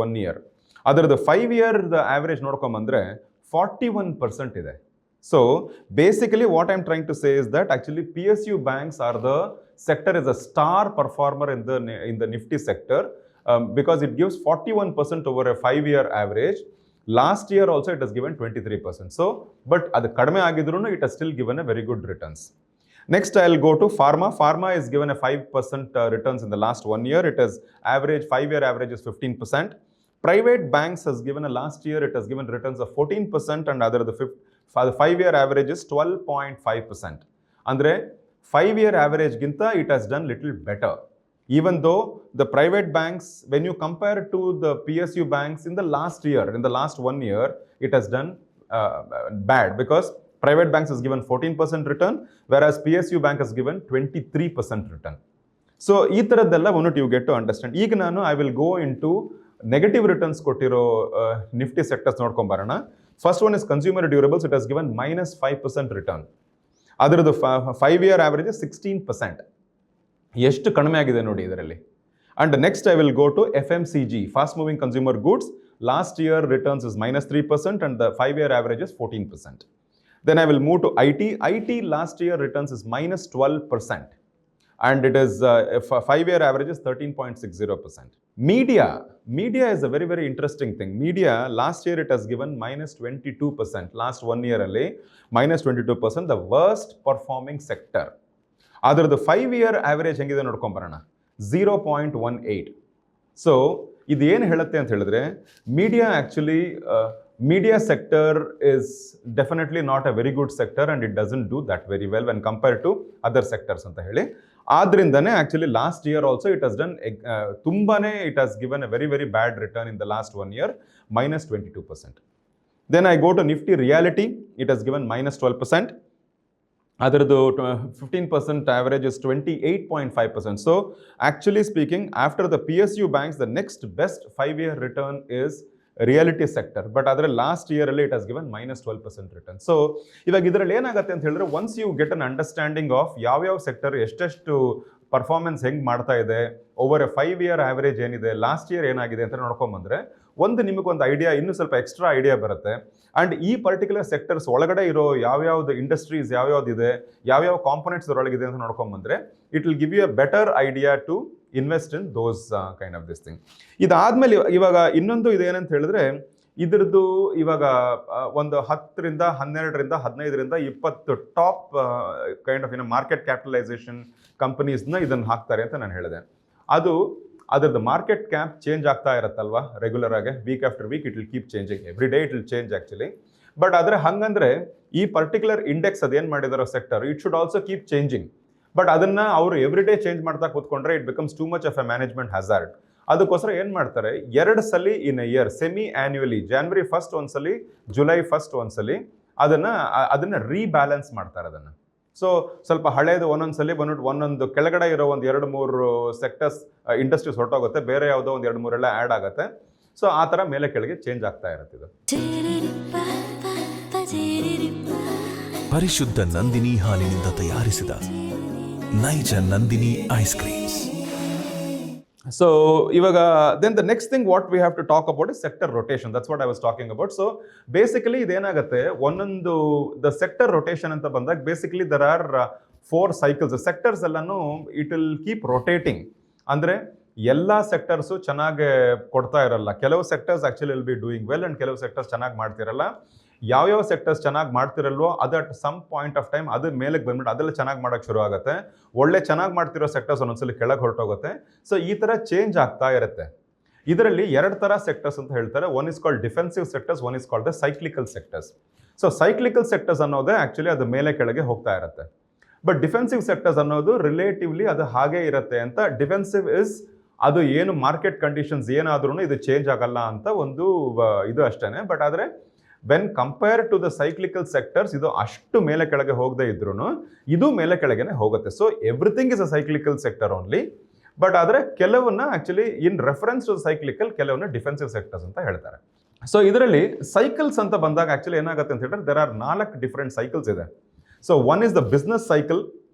1 year. ಅದರದ್ದು 5 year average ನೋಡ್ಕೊಂಬಂದ್ರೆ 41% ಇದೆ. So basically what I am trying to say is that actually PSU banks are the sector is a star performer in the Nifty sector because it gives 41% over a 5-year average. Last year also it has given 23%. So, but adu kadame agidrunu it has still given a very good returns. Next, I'll go to pharma. Pharma is given a 5% returns in the last 1 year. It has average, 5-year average is 15%. Private banks has given a last year, it has given returns of 14% and other the 5-year average is 12.5%. Andre 5-year average ginta it has done little better. Even though the private banks, when you compare to the PSU banks in the last year, in the last 1 year, it has done bad because private banks has given 14% return, whereas PSU bank has given 23% return. So, ee taraddella one you get to understand. ಈಗ ನಾನು I will go into negative returns ಕೊಟ್ಟಿರೋ Nifty sectors ನೋಡ್ಕೊಂಡು ಬರೋಣ. First one is consumer durables. It has given minus 5% return. ಅದರದ್ದು 5-year average is 16%. ಎಷ್ಟು ಕಡಿಮೆ ಆಗಿದೆ ನೋಡಿ ಇದರಲ್ಲಿ. And next I will go to FMCG, fast moving consumer goods. Last year returns is minus 3% and the 5-year average is 14%. Then I will move to IT. IT last year returns is minus 12%. And it is 5-year average is 13.60%. Media is a very, very interesting thing. Media, last year it has given minus 22%. Last 1 year alli, minus 22%, the worst performing sector. Adar the 5-year average hengide nodkonbarana, 0.18. So, idu ಏನು ಹೇಳುತ್ತೆ ಅಂತ ಹೇಳಿದ್ರೆ, media actually, media sector is definitely not a very good sector and it doesn't do that very well when compared to other sectors ಅಂತ ಹೇಳಿ. ಆದ್ರಿಂದನೇ actually last year also it has done ತುಂಬಾನೇ it has given a very, very bad return in the last 1 year, minus 22%. Then I go to Nifty Realty, it has given minus 12%. Adharadu 15% average is 28.5%. So actually speaking, after the PSU banks, the next best 5-year return is reality sector. But adare last year it has given minus 12% return. So ivaga idralli enagutte anta helidre, once you get an understanding of yav sector ಎಷ್ಟೆಷ್ಟು performance ಹೆಂಗೆ ಮಾಡ್ತಾ ಇದೆ, over a 5-year average ಏನಿದೆ, last year ಏನಾಗಿದೆ ಅಂತ ನೋಡ್ಕೊಂಬಂದ್ರೆ ಒಂದು ನಿಮಗೊಂದು ಐಡಿಯಾ, ಇನ್ನೂ ಸ್ವಲ್ಪ ಎಕ್ಸ್ಟ್ರಾ ಐಡಿಯಾ ಬರುತ್ತೆ. ಆ್ಯಂಡ್ ಈ ಪರ್ಟಿಕ್ಯುಲರ್ ಸೆಕ್ಟರ್ಸ್ ಒಳಗಡೆ ಇರೋ ಯಾವ್ಯಾವ್ದು ಇಂಡಸ್ಟ್ರೀಸ್ ಯಾವ್ಯಾವ್ದಿದೆ, ಯಾವ್ಯಾವ ಕಾಂಪೊನೆಂಟ್ಸ್ ಒಳಗಿದೆ ಅಂತ ನೋಡ್ಕೊಂಬಂದ್ರೆ it will give you a better idea to invest in those kind of this thing. ಇದಾದ್ಮೇಲೆ ಇವಾಗ ಇನ್ನೊಂದು ಇದೇನಂತ ಹೇಳಿದ್ರೆ, ಇದ್ರದ್ದು ಇವಾಗ ಒಂದು 10ರಿಂದ 12ರಿಂದ 15ರಿಂದ 20 top kind of market capitalisation ಕಂಪನೀಸ್ನ ಇದನ್ನು ಹಾಕ್ತಾರೆ ಅಂತ ನಾನು ಹೇಳಿದೆ. ಅದರದ್ದು ಮಾರ್ಕೆಟ್ ಕ್ಯಾಪ್ ಚೇಂಜ್ ಆಗ್ತಾ ಇರುತ್ತಲ್ವಾ ರೆಗ್ಯುಲರ್ ಆಗಿ, week after week it will keep changing, every day it will change actually. But ಆದರೆ ಹಂಗಂದ್ರೆ ಈ ಪರ್ಟಿಕ್ಯುಲರ್ ಇಂಡೆಕ್ಸ್ ಅದೇನು ಮಾಡಿದಾರೋ sector, it should also keep changing. But ಅದನ್ನ ಅವರು ಎವ್ರಿ ಡೇ ಚೇಂಜ್ ಮಾಡ್ತಾ ಕೂತ್ಕೊಂಡ್ರೆ it becomes too much of a management hazard. ಅದಕ್ಕೋಸ್ಕರ ಏನು ಮಾಡ್ತಾರೆ, 2 ಸಲ in a year, semi annually, January 1st ಒಂದ್ಸಲಿ, July 1st ಒಂದ್ಸಲಿ ಅದನ್ನ ರೀಬ್ಯಾಲೆನ್ಸ್ ಮಾಡ್ತಾರೆ. ಅದನ್ನು ಸೊ ಸ್ವಲ್ಪ ಹಳೇದು ಒಂದೊಂದ್ಸಲಿ ಬಂದ್ಬಿಟ್ಟು ಒಂದೊಂದು ಕೆಳಗಡೆ ಇರೋ ಒಂದು 2-3 ಸೆಕ್ಟರ್ಸ್ ಇಂಡಸ್ಟ್ರೀಸ್ ಹೊರಟೋಗುತ್ತೆ, ಬೇರೆ ಯಾವುದೋ ಒಂದು 2-3 ಎಲ್ಲ ಆ್ಯಡ್ ಆಗುತ್ತೆ. ಸೊ ಆ ಥರ ಮೇಲೆ ಕೆಳಗೆ ಚೇಂಜ್ ಆಗ್ತಾ ಇರುತ್ತೆ ಇದು. ಪರಿಶುದ್ಧ ನಂದಿನಿ ಹಾಲಿನಿಂದ ತಯಾರಿಸಿದ ನೈಜ Nandini ice creams. So ivaga then the next thing what we have to talk about is sector rotation. That's what I was talking about. So basically idenagutte onondu the sector rotation anta bandag basically there are 4 cycles. The sectors ellanu it will keep rotating. Andre ಎಲ್ಲ sectors ಚೆನ್ನಾಗಿ ಕೊಡ್ತಾ ಇರಲ್ಲ. ಕೆಲವು sectors actually will be doing well and ಕೆಲವು sectors ಚೆನ್ನಾಗಿ ಮಾಡ್ತಿರಲ್ಲ. ಯಾವ್ಯಾವ sectors ಚೆನ್ನಾಗಿ ಮಾಡ್ತಿರಲ್ವೋ ಅದು at some point of time ಅದ್ರ ಮೇಲೆ ಬಂದ್ಬಿಟ್ಟು ಅದೆಲ್ಲ ಚೆನ್ನಾಗಿ ಮಾಡೋಕ್ಕೆ ಶುರು ಆಗುತ್ತೆ. ಒಳ್ಳೆ ಚೆನ್ನಾಗಿ ಮಾಡ್ತಿರೋ ಸೆಕ್ಟರ್ಸ್ ಒಂದೊಂದ್ಸಲಿ ಕೆಳಗೆ ಹೊರಟೋಗುತ್ತೆ. ಸೊ ಈ ಥರ ಚೇಂಜ್ ಆಗ್ತಾ ಇರುತ್ತೆ. ಇದರಲ್ಲಿ 2 ಥರ ಸೆಕ್ಟರ್ಸ್ ಅಂತ ಹೇಳ್ತಾರೆ. One is called defensive sectors, one is called the cyclical sectors. So cyclical sectors ಅನ್ನೋದೇ ಆ್ಯಕ್ಚುಲಿ ಅದು ಮೇಲೆ ಕೆಳಗೆ ಹೋಗ್ತಾ ಇರುತ್ತೆ. ಬಟ್ ಡಿಫೆನ್ಸಿವ್ ಸೆಕ್ಟರ್ಸ್ ಅನ್ನೋದು ರಿಲೇಟಿವ್ಲಿ ಅದು ಹಾಗೇ ಇರುತ್ತೆ ಅಂತ. ಡಿಫೆನ್ಸಿವ್ ಇಸ್ ಅದು ಏನು ಮಾರ್ಕೆಟ್ ಕಂಡೀಷನ್ಸ್ ಏನಾದ್ರೂ ಇದು ಚೇಂಜ್ ಆಗಲ್ಲ ಅಂತ ಒಂದು ಇದು ಅಷ್ಟೇ. ಬಟ್ ಆದರೆ when compare to the cyclical sectors ಇದು ಅಷ್ಟು ಮೇಲೆ ಕೆಳಗೆ ಹೋಗದೆ ಇದ್ರೂ ಇದು ಮೇಲೆ ಕೆಳಗೆನೆ ಹೋಗುತ್ತೆ. So everything is a cyclical sector only. But ಆದರೆ ಕೆಲವನ್ನ actually in reference to cyclical, ಕೆಲವನ್ನ ಡಿಫೆನ್ಸಿವ್ ಸೆಕ್ಟರ್ಸ್ ಅಂತ ಹೇಳ್ತಾರೆ. ಸೊ ಇದರಲ್ಲಿ ಸೈಕಲ್ಸ್ ಅಂತ ಬಂದಾಗ ಆಕ್ಚುಲಿ ಏನಾಗುತ್ತೆ ಅಂತ ಹೇಳಿದ್ರೆ ದೇರ್ ಆರ್ 4 ಡಿಫ್ರೆಂಟ್ ಸೈಕಲ್ಸ್ ಇದೆ. So one is the business cycle.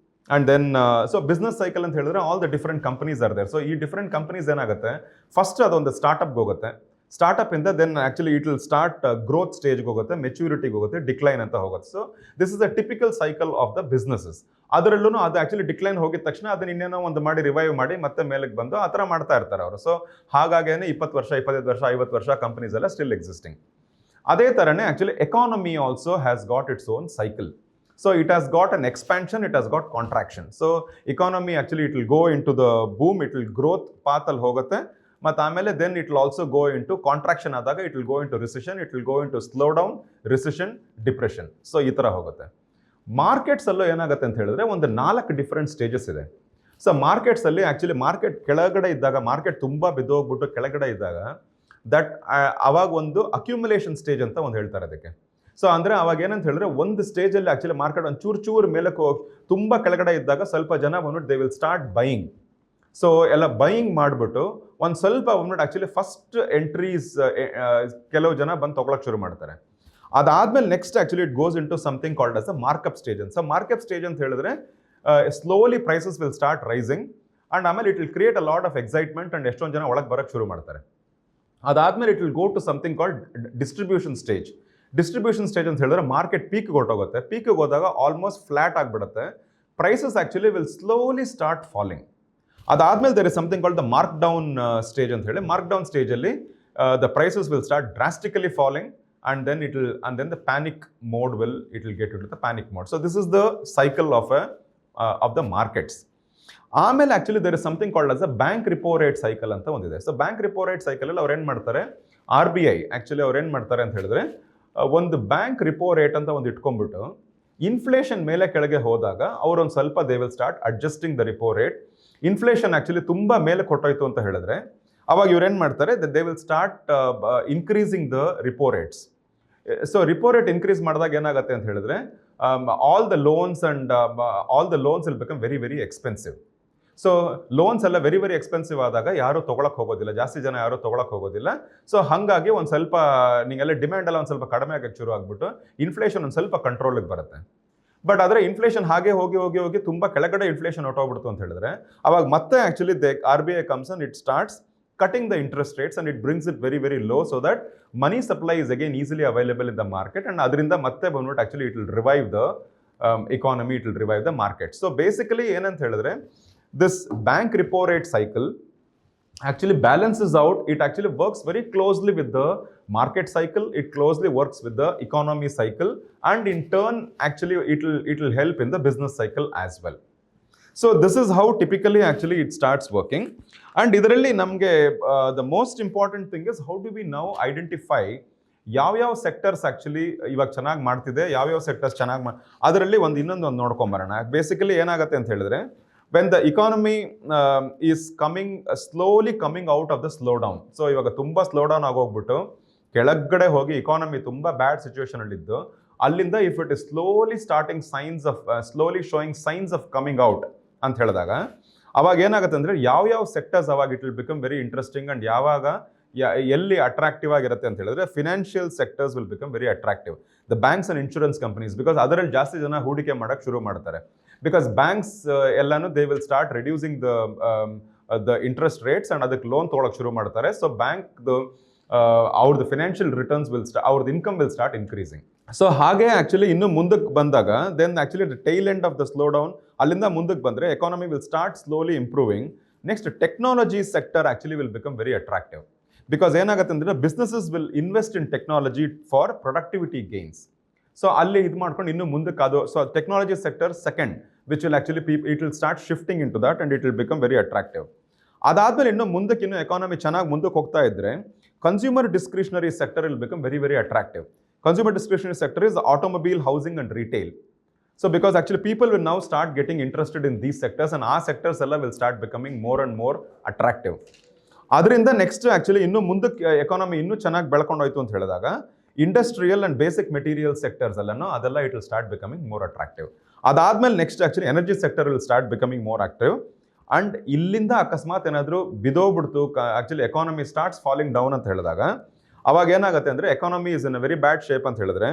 And then so business cycle ಅಂತ ಹೇಳಿದ್ರೆ all the different companies are there. So ಈ ಡಿಫ್ರೆಂಟ್ ಕಂಪನೀಸ್ ಏನಾಗುತ್ತೆ, ಫಸ್ಟ್ ಅದೊಂದು ಸ್ಟಾರ್ಟಪ್ಗೆ ಹೋಗುತ್ತೆ. ಸ್ಟಾರ್ಟಪ್ಪಿಂದ then actually it will start growth ಸ್ಟೇಜ್ಗೆ ಹೋಗುತ್ತೆ, ಮೆಚ್ಯೂರಿಟಿಗೆ ಹೋಗುತ್ತೆ, ಡಿಕ್ಲೈನ್ ಅಂತ ಹೋಗುತ್ತೆ. So this is a typical cycle of the businesses. ಅದರಲ್ಲೂ ಅದು ಆ್ಯಕ್ಚುಲಿ ಡಿಕ್ಲೈನ್ ಹೋಗಿದ ತಕ್ಷಣ ಅದನ್ನ ಇನ್ನೇನೋ ಒಂದು ಮಾಡಿ ರಿವೈವ್ ಮಾಡಿ ಮತ್ತೆ ಮೇಲಕ್ಕೆ ಬಂದು ಆ ಥರ ಮಾಡ್ತಾ ಇರ್ತಾರೆ ಅವರು. ಸೊ ಹಾಗಾಗೇನೆ 20 ವರ್ಷ, 25 ವರ್ಷ, 50 ವರ್ಷ ಕಂಪನೀಸ್ ಎಲ್ಲ ಸ್ಟಿಲ್ ಎಕ್ಸಿಸ್ಟಿಂಗ್. ಅದೇ ಥರನೇ actually economy also has got its own cycle. So it has got an expansion, it has got contraction. So economy actually it will go into the boom, it will growth path ಅಲ್ಲಿ ಹೋಗುತ್ತೆ, ಮತ್ತು ಆಮೇಲೆ then it will also go into contraction ಆದಾಗ it will go into recession, it will go into slowdown, recession, depression. So ಈ ಥರ ಹೋಗುತ್ತೆ. Markets ಅಲ್ಲೂ ಏನಾಗುತ್ತೆ ಅಂತ ಹೇಳಿದ್ರೆ ಒಂದು 4 ಡಿಫ್ರೆಂಟ್ ಸ್ಟೇಜಸ್ ಇದೆ. ಸೊ ಮಾರ್ಕೆಟ್ಸ್ ಅಲ್ಲಿ ಆ್ಯಕ್ಚುಲಿ ಮಾರ್ಕೆಟ್ ಕೆಳಗಡೆ ಇದ್ದಾಗ, ಮಾರ್ಕೆಟ್ ತುಂಬ ಬಿದ್ದೋಗ್ಬಿಟ್ಟು ಕೆಳಗಡೆ ಇದ್ದಾಗ ದಟ್ ಅವಾಗ ಒಂದು ಅಕ್ಯುಮುಲೇಷನ್ ಸ್ಟೇಜ್ ಅಂತ ಒಂದು ಹೇಳ್ತಾರೆ ಅದಕ್ಕೆ. ಸೊ ಅಂದರೆ ಅವಾಗ ಏನಂತ ಹೇಳಿದ್ರೆ ಒಂದು ಸ್ಟೇಜಲ್ಲಿ ಆ್ಯಕ್ಚುಲಿ ಮಾರ್ಕೆಟ್ ಒಂದು ಚೂರು ಮೇಲಕ್ಕೆ ಹೋಗಿ ತುಂಬ ಕೆಳಗಡೆ ಇದ್ದಾಗ ಸ್ವಲ್ಪ ಜನ ಬಂದ್ಬಿಟ್ಟು they will start buying. So ಎಲ್ಲ ಬೈಯಿಂಗ್ ಮಾಡಿಬಿಟ್ಟು ಒಂದು ಸ್ವಲ್ಪ ಬಂದ್ಬಿಟ್ಟು ಆ್ಯಕ್ಚುಲಿ ಫಸ್ಟ್ ಎಂಟ್ರೀಸ್ ಕೆಲವು ಜನ ಬಂದು ತೊಗೊಳಕ್ಕೆ ಶುರು ಮಾಡ್ತಾರೆ. ಅದಾದಮೇಲೆ next actually it goes into something called as a markup stage ಅಂತ. ಸೊ ಮಾರ್ಕಪ್ ಸ್ಟೇಜ್ ಅಂತ ಹೇಳಿದ್ರೆ slowly prices will start rising and ಆಮೇಲೆ it will create a lot of excitement and ಎಷ್ಟೊಂದು ಜನ ಒಳಗೆ ಬರೋಕ್ಕೆ ಶುರು ಮಾಡ್ತಾರೆ. ಅದಾದಮೇಲೆ it will go to something called distribution stage. Distribution stage ಅಂತ ಹೇಳಿದ್ರೆ ಮಾರ್ಕೆಟ್ ಪೀಕ್ಗೆ ಹೊರಟೋಗುತ್ತೆ. ಪೀಕ್ಗೆ ಹೋದಾಗ ಆಲ್ಮೋಸ್ಟ್ ಫ್ಲಾಟ್ ಆಗಿಬಿಡುತ್ತೆ. Prices actually will slowly start falling. ಅದಾದಮೇಲೆ there is something called the markdown stage ಅಂತ ಹೇಳಿ. ಮಾರ್ಕ್ ಡೌನ್ ಸ್ಟೇಜಲ್ಲಿ the prices will start drastically falling and then the panic mode it will get in to the panic mode. So this is the cycle of the markets. ಆಮೇಲೆ actually there is something called as a bank repo rate cycle ಅಂತ ಒಂದಿದೆ. So bank repo rate ಸೈಕಲಲ್ಲಿ ಅವ್ರು ಏನು ಮಾಡ್ತಾರೆ, RBI actually ಅವ್ರು ಏನು ಮಾಡ್ತಾರೆ ಅಂತ ಹೇಳಿದ್ರೆ ಒಂದು ಬ್ಯಾಂಕ್ ರಿಪೋ ರೇಟ್ ಅಂತ ಒಂದು ಇಟ್ಕೊಂಡ್ಬಿಟ್ಟು ಇನ್ಫ್ಲೇಷನ್ ಮೇಲೆ ಕೆಳಗೆ ಹೋದಾಗ ಅವರೊಂದು ಸ್ವಲ್ಪ they will start adjusting the repo rate. Inflation actually ತುಂಬ ಮೇಲೆ ಕೊಟ್ಟೋಯ್ತು ಅಂತ ಹೇಳಿದ್ರೆ ಅವಾಗ ಇವ್ರೇನು ಮಾಡ್ತಾರೆ, they will start increasing the repo rates. So repo rate increase ಮಾಡಿದಾಗ ಏನಾಗುತ್ತೆ ಅಂತ ಹೇಳಿದ್ರೆ all the loans will become very very expensive. So loans ಎಲ್ಲ ವೆರಿ ವೆರಿ ಎಕ್ಸ್ಪೆನ್ಸಿವ್ ಆದಾಗ ಯಾರು ತೊಗೊಳಕ್ಕೆ ಹೋಗೋದಿಲ್ಲ, ಜಾಸ್ತಿ ಜನ ಯಾರು ತೊಗೊಳಕ್ಕೆ ಹೋಗೋದಿಲ್ಲ. ಸೊ ಹಾಗಾಗಿ ಒಂದು ಸ್ವಲ್ಪ ನಿಂಗೆಲ್ಲ ಡಿಮ್ಯಾಂಡ್ ಎಲ್ಲ ಒಂದು ಸ್ವಲ್ಪ ಕಡಿಮೆ ಆಗಕ್ಕೆ ಶುರು ಆಗ್ಬಿಟ್ಟು ಇನ್ಫ್ಲೇಷನ್ ಒಂದು ಸ್ವಲ್ಪ ಕಂಟ್ರೋಲಿಗೆ ಬರುತ್ತೆ. ಬಟ್ ಆದರೆ ಇನ್ಫ್ಲೇಷನ್ ಹಾಗೆ ಹೋಗಿ ಹೋಗಿ ಹೋಗಿ ತುಂಬ ಕೆಳಗಡೆ ಇನ್ಫ್ಲೇಷನ್ ಹೊಟ್ಟೋಗ್ಬಿಡ್ತು ಅಂತ ಹೇಳಿದ್ರೆ ಅವಾಗ ಮತ್ತೆ actually RBI comes and it starts cutting the interest rates and it brings it very very low so that money supply is again easily available in the market and ಅದರಿಂದ ಮತ್ತೆ ಬಂದ್ಬಿಟ್ಟು actually it will revive the economy, it will revive the market. So basically ಏನಂತ ಹೇಳಿದ್ರೆ this bank repo rate cycle actually balances out, it actually works very closely with the market cycle, it closely works with the economy cycle and in turn actually it will help in the business cycle as well. So this is how typically actually it starts working and idaರಲ್ಲಿ ನಮಗೆ the most important thing is how do we now identify ಯಾವ sectors actually ಇವಾಗ ಚೆನ್ನಾಗಿ ಮಾಡ್ತಿದೆ, ಯಾವ sectors ಚೆನ್ನಾಗಿ ಅದರಲ್ಲಿ ಇನ್ನೊಂದು ನೋಡ್ಕೊಂಬರೋಣ. ಬೇಸಿಕಲಿ ಏನಾಗುತ್ತೆ ಅಂತ ಹೇಳಿದ್ರೆ when the economy is slowly coming out of the slowdown. So ಇವಾಗ ತುಂಬ ಸ್ಲೋಡೌನ್ ಆಗೋಗ್ಬಿಟ್ಟು ಕೆಳಗಡೆ ಹೋಗಿ ಇಕಾನಮಿ ತುಂಬ ಬ್ಯಾಡ್ ಸಿಚುವೇಶನಲ್ಲಿದ್ದು ಅಲ್ಲಿಂದ if it is slowly showing science of coming out ಅಂತ ಹೇಳಿದಾಗ ಅವಾಗ ಏನಾಗುತ್ತೆ ಅಂದರೆ ಯಾವ ಸೆಕ್ಟರ್ಸ್ ಅವಾಗ it will become very interesting and ಯಾವಾಗ ಎಲ್ಲಿ ಅಟ್ರಾಕ್ಟಿವ್ ಆಗಿರುತ್ತೆ ಅಂತ ಹೇಳಿದ್ರೆ financial sectors will become very attractive. The banks and insurance companies, because ಅದರಲ್ಲಿ ಜಾಸ್ತಿ ಜನ ಹೂಡಿಕೆ ಮಾಡೋಕ್ಕೆ ಶುರು ಮಾಡ್ತಾರೆ. ಬಿಕಾಸ್ ಬ್ಯಾಂಕ್ಸ್ ಎಲ್ಲಾನು they will start reducing the interest rates and ಅದಕ್ಕೆ ಲೋನ್ ತೊಗೊಳಕ್ಕೆ ಶುರು ಮಾಡ್ತಾರೆ. ಸೊ ಬ್ಯಾಂಕ್ದು ಅವ್ರದ್ದು ಫಿನಾನ್ಷಿಯಲ್ ರಿಟರ್ನ್ಸ್ ಅವ್ರದ್ದು income will start increasing. So ಹಾಗೆ ಆ್ಯಕ್ಚುಲಿ ಇನ್ನು ಮುಂದಕ್ಕೆ ಬಂದಾಗ then actually the tail end of the slow down ಅಲ್ಲಿಂದ ಮುಂದಕ್ಕೆ ಬಂದರೆ economy will start slowly improving. Next technology sector actually will become very attractive because ಏನಾಗುತ್ತೆ ಅಂದರೆ businesses will invest in technology for productivity gains. So ಅಲ್ಲಿ ಇದು ಮಾಡ್ಕೊಂಡು ಇನ್ನು ಮುಂದಕ್ಕೆ ಅದು so technology sector second which will actually it will start shifting in to that and it will become very attractive. ಅದಾದಮೇಲೆ ಇನ್ನು ಮುಂದಕ್ಕೆ ಇನ್ನು ಎಕಾನಮಿ ಚೆನ್ನಾಗಿ ಮುಂದಕ್ಕೆ ಹೋಗ್ತಾ ಇದ್ದರೆ consumer discretionary sector will become very very attractive. Consumer discretionary sector is automobile, housing and retail. So because actually people will now start getting interested in these sectors and our sectors will start becoming more and more attractive. ಅದರಿಂದ next actually ಇನ್ನು ಮುಂದಕ್ಕೆ economy ಇನ್ನೂ ಚೆನ್ನಾಗಿ ಬೆಳ್ಕೊಂಡು ಹೋಯ್ತು ಅಂತ ಹೇಳಿದಾಗ industrial and basic material sectors ಅದೆಲ್ಲ it will start becoming more attractive. ಅದಾದಮೇಲೆ next actually energy sector will start becoming more active and ಇಲ್ಲಿಂದ ಅಕಸ್ಮಾತ್ ಏನಾದರೂ ಬಿದೋಗ್ಬಿಡ್ತು actually economy starts falling down ಅಂತ ಹೇಳಿದಾಗ ಅವಾಗ ಏನಾಗುತ್ತೆ ಅಂದರೆ economy is in a very bad shape ಅಂತ ಹೇಳಿದ್ರೆ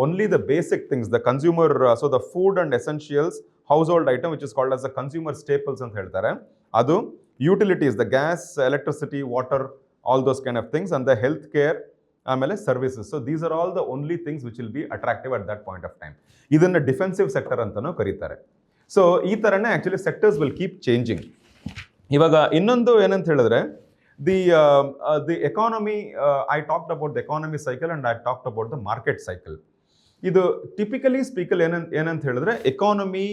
only the basic things the consumer so the food and essentials household item which is called as the consumer staples ಅಂತ ಹೇಳ್ತಾರೆ, ಅದು utilities the gas, electricity, water, all those kind of things and the health care ಆಮೇಲೆ services. So these are all the only things which will be attractive at that point of time. ಇದನ್ನು defensive sector ಅಂತಲೂ ಕರೀತಾರೆ. So ಈ ಥರನೇ actually sectors will keep changing. ಇವಾಗ ಇನ್ನೊಂದು ಏನಂತ ಹೇಳಿದ್ರೆ the economy, I talked about the economy cycle and I talked about the market cycle. ಇದು ಟಿಪಿಕಲಿ ಏನಂತ ಹೇಳಿದ್ರೆ ಎಕಾನಮಿ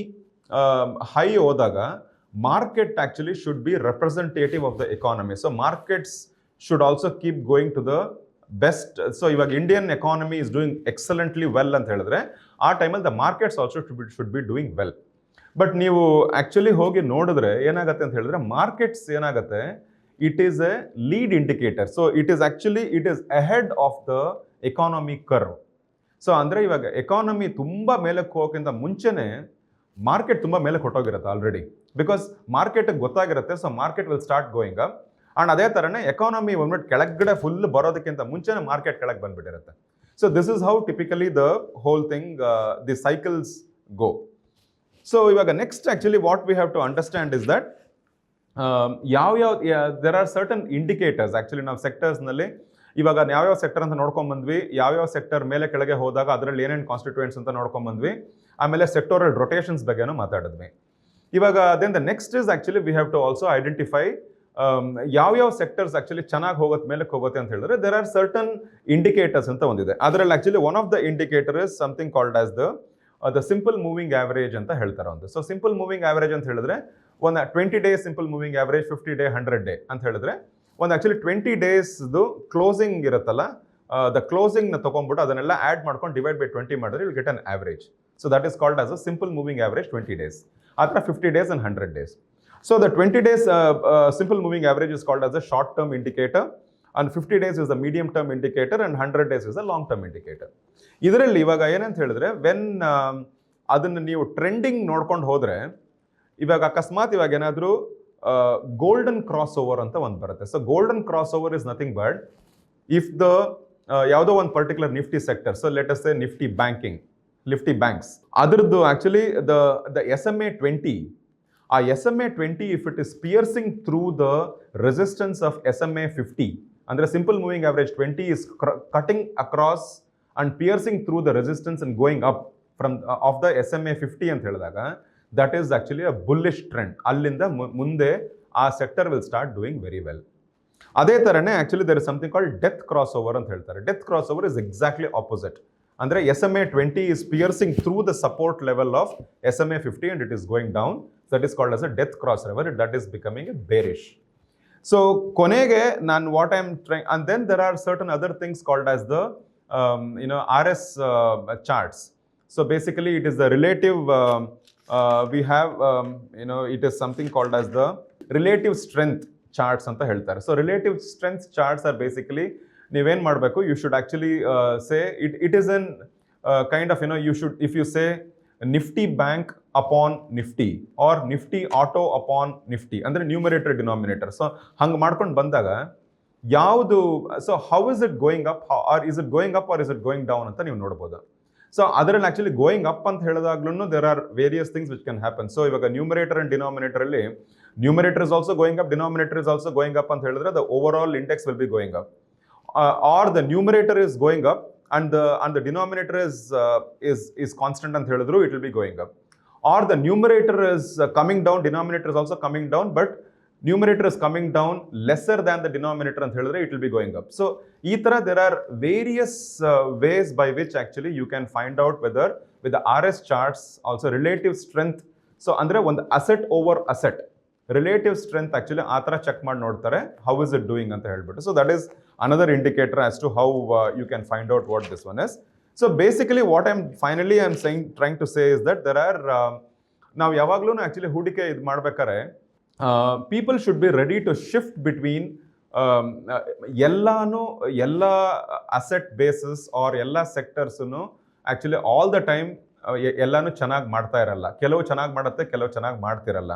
ಹೈ ಹೋದಾಗ market actually should be representative of the economy. So markets should also keep going to the best. So ಇವಾಗ Indian economy is doing excellently well ಅಂತ ಹೇಳಿದ್ರೆ ಆ ಟೈಮಲ್ಲಿ the markets also should be doing well. But ನೀವು actually ಹೋಗಿ ನೋಡಿದ್ರೆ ಏನಾಗುತ್ತೆ ಅಂತ ಹೇಳಿದ್ರೆ ಮಾರ್ಕೆಟ್ಸ್ ಏನಾಗುತ್ತೆ, it is a lead indicator. So it is ahead of the economy curve. So ಅಂದರೆ ಇವಾಗ ಎಕಾನಮಿ ತುಂಬ ಮೇಲಕ್ಕೆ ಹೋಗೋಕ್ಕಿಂತ ಮುಂಚೆನೇ ಮಾರ್ಕೆಟ್ ತುಂಬ ಮೇಲಕ್ಕೆ ಹೊಟ್ಟೋಗಿರುತ್ತೆ ಆಲ್ರೆಡಿ, ಬಿಕಾಸ್ ಮಾರ್ಕೆಟಿಗೆ ಗೊತ್ತಾಗಿರುತ್ತೆ. So market will start going up. And ಅದೇ ಥರನೇ ಎಕಾನಮಿ ಒಂದ್ಬಿಟ್ಟು ಕೆಳಗಡೆ ಫುಲ್ ಬರೋದಕ್ಕಿಂತ ಮುಂಚೆನೇ ಮಾರ್ಕೆಟ್ ಕೆಳಗೆ ಬಂದುಬಿಟ್ಟಿರುತ್ತೆ. So this is how typically the whole thing, the cycles go. So ಇವಾಗ next actually what we have to understand is that there are certain indicators. Actually ನಾವು ಸೆಕ್ಟರ್ಸ್ನಲ್ಲಿ ಇವಾಗ ಯಾವ್ಯಾವ ಸೆಕ್ಟರ್ ಅಂತ ನೋಡ್ಕೊಂಡ್ಬಂದ್ವಿ, ಯಾವ್ಯಾವ ಸೆಕ್ಟರ್ ಮೇಲೆ ಕೆಳಗೆ ಹೋದಾಗ ಅದರಲ್ಲಿ ಏನೇನು ಕಾನ್ಸ್ಟಿಟ್ಯೂಯೆಂಟ್ಸ್ ಅಂತ ನೋಡ್ಕೊಂಡ್ಬಂದ್ವಿ, ಆಮೇಲೆ ಸೆಕ್ಟೋರಲ್ ರೊಟೇಷನ್ಸ್ ಬಗ್ಗೆನೂ ಮಾತಾಡಿದ್ವಿ. ಇವಾಗ then the next is actually we have to also identify ಯಾವ್ಯಾವ ಸೆಕ್ಟರ್ಸ್ ಆ್ಯಕ್ಚುಲಿ ಚೆನ್ನಾಗಿ ಹೋಗುತ್ತೆ ಮೇಲಕ್ಕೆ ಹೋಗುತ್ತೆ ಅಂತ ಹೇಳಿದ್ರೆ ದೇರ್ ಆರ್ ಸರ್ಟನ್ ಇಂಡಿಕೇಟರ್ಸ್ ಅಂತ ಒಂದಿದೆ. ಅದರಲ್ಲಿ actually one of the indicator is something called as the simple moving average ಅಂತ ಹೇಳ್ತಾರೆ ಒಂದು. ಸೊ ಸಿಂಪಲ್ ಮೂವಿಂಗ್ ಆವರೇಜ್ ಅಂತ ಹೇಳಿದ್ರೆ ಒಂದು 20 days simple moving average, 50 day 100 day ಅಂತ ಹೇಳಿದ್ರೆ ಒಂದು ಆ್ಯಕ್ಚುಲಿ 20 daysದು ಕ್ಲೋಸಿಂಗ್ ಇರುತ್ತಲ್ಲ, ದ ಕ್ಲೋಸಿಂಗ್ನ ತೊಗೊಂಡ್ಬಿಟ್ಟು ಅದನ್ನೆಲ್ಲ ಆ್ಯಡ್ ಮಾಡ್ಕೊಂಡು ಡಿವೈಡ್ ಬೈ 20 ಮಾಡಿದ್ರೆ will get an average. So that is called as a simple moving average 20 days. ಆ ಥರ 50 days and 100 days. So the 20 days simple moving average is called as a short term indicator, and 50 days is the medium term indicator, and 100 days is the long term indicator. ಇದರಲ್ಲಿ ಇವಾಗ ಏನಂತ ಹೇಳಿದ್ರೆ when ಅದನ್ನು ನೀವು trending ನೋಡ್ಕೊಂಡು ಹೋದರೆ ಇವಾಗ ಅಕಸ್ಮಾತ್ ಇವಾಗ ಏನಾದರೂ ಗೋಲ್ಡನ್ ಕ್ರಾಸ್ ಓವರ್ ಅಂತ ಒಂದು ಬರುತ್ತೆ. So golden cross over is nothing but if the ಯಾವುದೋ ಒಂದು particular Nifty sector, so let us ಸೇ ನಿಫ್ಟಿ ಬ್ಯಾಂಕ್ಸ್, ಅದರದ್ದು ಆ್ಯಕ್ಚುಲಿ ದ SMA 20, ಆ SMA 20 if it is piercing through the resistance of SMA 50, ಅಂದರೆ simple moving average 20 is cutting across and piercing through the resistance and going up from of the SMA 50 ಅಂತ ಹೇಳಿದಾಗ that is actually a bullish trend. ಅಲ್ಲಿಂದ ಮುಂದೆ ಆ sector will start doing very well. ಅದೇ ಥರನೇ actually there is something called death cross over ಅಂತ ಹೇಳ್ತಾರೆ. Death cross over is exactly opposite. ಅಂದರೆ SMA 20 is piercing through the support level of SMA 50 and it is going down. That is called as a death crossover. That is becoming a bearish. So konege nan what I am trying, and then there are certain other things called as the RS charts. So basically it is the relative we have it is something called as the relative strength charts anta heltare. So relative strength charts are basically ನೀವೇನು ಮಾಡಬೇಕು, you should actually say it is an kind of you should, if you say Nifty bank upon Nifty or Nifty auto upon Nifty, ಅಂದರೆ numerator denominator. So ಹಂಗೆ ಮಾಡ್ಕೊಂಡು ಬಂದಾಗ ಯಾವುದು, so how is it going up or is it going up or is it going down ಅಂತ ನೀವು ನೋಡ್ಬೋದು. So ಅದರಲ್ಲಿ actually going up ಅಂತ ಹೇಳಿದಾಗ್ಲೂ there are various things which can happen. So ಇವಾಗ ನ್ಯೂಮರೇಟರ್ ಅಂಡ್ ಡಿನಾಮಿನೇಟರಲ್ಲಿ numerator is also going up, denominator is also going up ಅಂತ ಹೇಳಿದ್ರೆ the overall index will be going up. Or the numerator is going up and the denominator is constant and ಹೇಳಿದ್ರು it will be going up. Or the numerator is coming down, denominator is also coming down, but numerator is coming down lesser than the denominator and ಹೇಳಿದ್ರೆ it will be going up. So ಈ ತರ there are various ways by which actually you can find out whether with the RS charts also relative strength. So ಅಂದ್ರೆ ಒಂದು asset over asset relative strength actually ಆ ಥರ check ಮಾಡಿ ನೋಡ್ತಾರೆ how is it doing ಅಂತ ಹೇಳ್ಬಿಟ್ಟು. So that is another indicator as to how you can find out what this one is. So basically what I am saying trying to say is that there are, ನಾವು ಯಾವಾಗಲೂ actually ಹೂಡಿಕೆ ಇದು ಮಾಡ್ಬೇಕಾದ್ರೆ people should be ready to shift between ಎಲ್ಲ asset bases or ಎಲ್ಲ ಸೆಕ್ಟರ್ಸನ್ನು actually all the time ಎಲ್ಲನೂ ಚೆನ್ನಾಗಿ ಮಾಡ್ತಾ ಇರಲ್ಲ. ಕೆಲವು ಚೆನ್ನಾಗಿ ಮಾಡುತ್ತೆ, ಕೆಲವು ಚೆನ್ನಾಗಿ ಮಾಡ್ತಿರಲ್ಲ.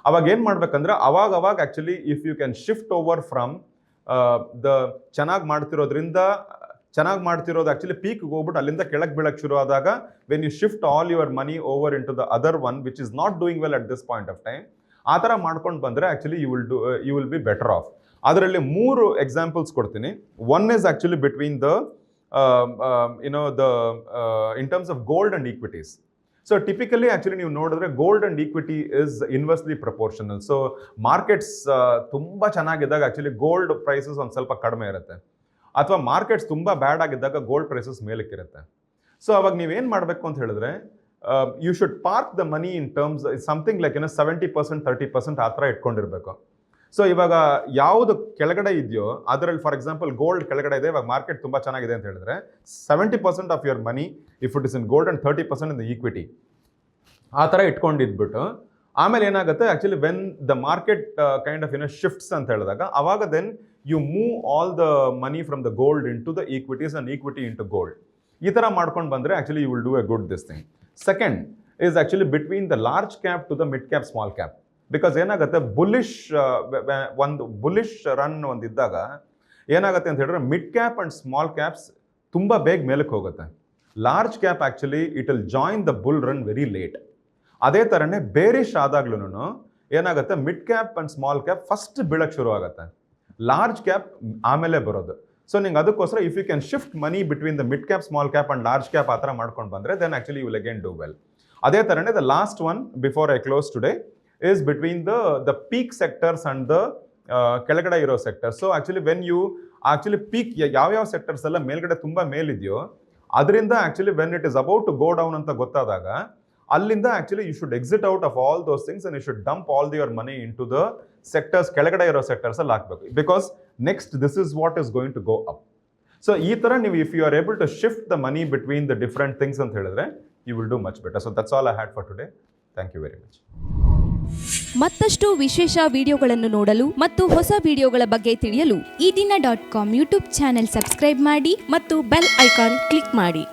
ಅವಾಗ ಏನು ಮಾಡ್ಬೇಕಂದ್ರೆ ಅವಾಗ actually if you can shift over from the ಚೆನ್ನಾಗಿ ಮಾಡ್ತಿರೋದು ಆ್ಯಕ್ಚುಲಿ ಪೀಕ್ಗೆ ಹೋಗ್ಬಿಟ್ಟು ಅಲ್ಲಿಂದ ಕೆಳಗೆ ಬೀಳಕ್ಕೆ ಶುರು ಆದಾಗ when you shift all your money over in to the other one which is not doing well at this point of time, ಆ ಥರ ಮಾಡ್ಕೊಂಡು ಬಂದರೆ actually you will be better off. ಅದರಲ್ಲಿ 3 ಎಕ್ಸಾಂಪಲ್ಸ್ ಕೊಡ್ತೀನಿ. One is actually between the in terms of gold and equities. So typically actually ನೀವು ನೋಡಿದ್ರೆ gold and equity is inversely proportional. So markets ತುಂಬ ಚೆನ್ನಾಗಿದ್ದಾಗ ಆಕ್ಚುಲಿ ಗೋಲ್ಡ್ ಪ್ರೈಸಸ್ ಒಂದು ಸ್ವಲ್ಪ ಕಡಿಮೆ ಇರುತ್ತೆ, ಅಥವಾ ಮಾರ್ಕೆಟ್ಸ್ ತುಂಬ ಬ್ಯಾಡ್ ಆಗಿದ್ದಾಗ ಗೋಲ್ಡ್ ಪ್ರೈಸಸ್ ಮೇಲಕ್ಕಿರುತ್ತೆ. ಸೊ ಅವಾಗ ನೀವೇನು ಮಾಡಬೇಕು ಅಂತ ಹೇಳಿದ್ರೆ, you should park the money in terms something like 70%, 30% ಆ ಥರ ಇಟ್ಕೊಂಡಿರ್ಬೇಕು. ಸೊ ಇವಾಗ ಯಾವುದು ಕೆಳಗಡೆ ಇದೆಯೋ ಅದರಲ್ಲಿ, ಫಾರ್ ಎಕ್ಸಾಂಪಲ್ ಗೋಲ್ಡ್ ಕೆಳಗಡೆ ಇದೆ, ಇವಾಗ ಮಾರ್ಕೆಟ್ ತುಂಬ ಚೆನ್ನಾಗಿದೆ ಅಂತ ಹೇಳಿದ್ರೆ 70% of your money if it is in gold and 30% in the equity, ಆ ಥರ ಇಟ್ಕೊಂಡಿದ್ಬಿಟ್ಟು ಆಮೇಲೆ ಏನಾಗುತ್ತೆ actually when the market kind of shifts ಅಂತ ಹೇಳಿದಾಗ ಅವಾಗ then you move all the money from the gold in to the equities and equity in to gold. ಈ ಥರ ಮಾಡ್ಕೊಂಡು ಬಂದರೆ actually you will do a good this thing. Second is actually between the large cap to the mid cap, small cap. Because ಏನಾಗುತ್ತೆ, ಒಂದು bullish run ಒಂದಿದ್ದಾಗ ಏನಾಗುತ್ತೆ ಅಂತ ಹೇಳಿದ್ರೆ mid cap and small caps ತುಂಬ ಬೇಗ ಮೇಲಕ್ಕೆ ಹೋಗುತ್ತೆ. Large cap actually it will join the bull run very late. ಅದೇ ಥರನೇ ಬೇರಿಶ್ ಆದಾಗ್ಲೂ ಏನಾಗುತ್ತೆ, mid cap and small cap first ಬೀಳಕ್ಕೆ ಶುರು ಆಗುತ್ತೆ, ಲಾರ್ಜ್ ಕ್ಯಾಪ್ ಆಮೇಲೆ ಬರೋದು. ಸೊ ನಿಂಗೆ ಅದಕ್ಕೋಸ್ಕರ if you can shift money between the mid cap, small cap and large cap ಆ ಥರ ಮಾಡ್ಕೊಂಡು ಬಂದರೆ then actually you will again do well. ಅದೇ ಥರನೇ the last one before I close today is between the peak sectors and the ಕೆಳಗಡೆ ಇರೋ sectors. So actually when you actually peak ಯಾವ್ಯಾವ sectors ಎಲ್ಲ ಮೇಲ್ಗಡೆ ತುಂಬ ಮೇಲಿದೆಯೋ ಅದರಿಂದ actually when it is about to go down ಅಂತ ಗೊತ್ತಾದಾಗ ಅಲ್ಲಿಂದ actually you should exit out of all those things and you should dump all your money in to the sectors, ಕೆಳಗಡೆ ಇರೋ ಸೆಕ್ಟರ್ಸಲ್ಲಿ ಹಾಕಬೇಕು. Because next this is what is going to go up. So ಈ ಥರ ನೀವು if you are able to shift the money between the different things ಅಂತ ಹೇಳಿದ್ರೆ you will do much better. So that's all I had for today. Thank you very much. ಮತ್ತಷ್ಟು ವಿಶೇಷ ವಿಡಿಯೋಗಳನ್ನು ನೋಡಲು ಮತ್ತು ಹೊಸ ವಿಡಿಯೋಗಳ ಬಗ್ಗೆ ತಿಳಿಯಲು EDina.com ಯೂಟ್ಯೂಬ್ ಚಾನೆಲ್ ಸಬ್ಸ್ಕ್ರೈಬ್ ಮಾಡಿ ಮತ್ತು ಬೆಲ್ ಐಕಾನ್ ಕ್ಲಿಕ್ ಮಾಡಿ.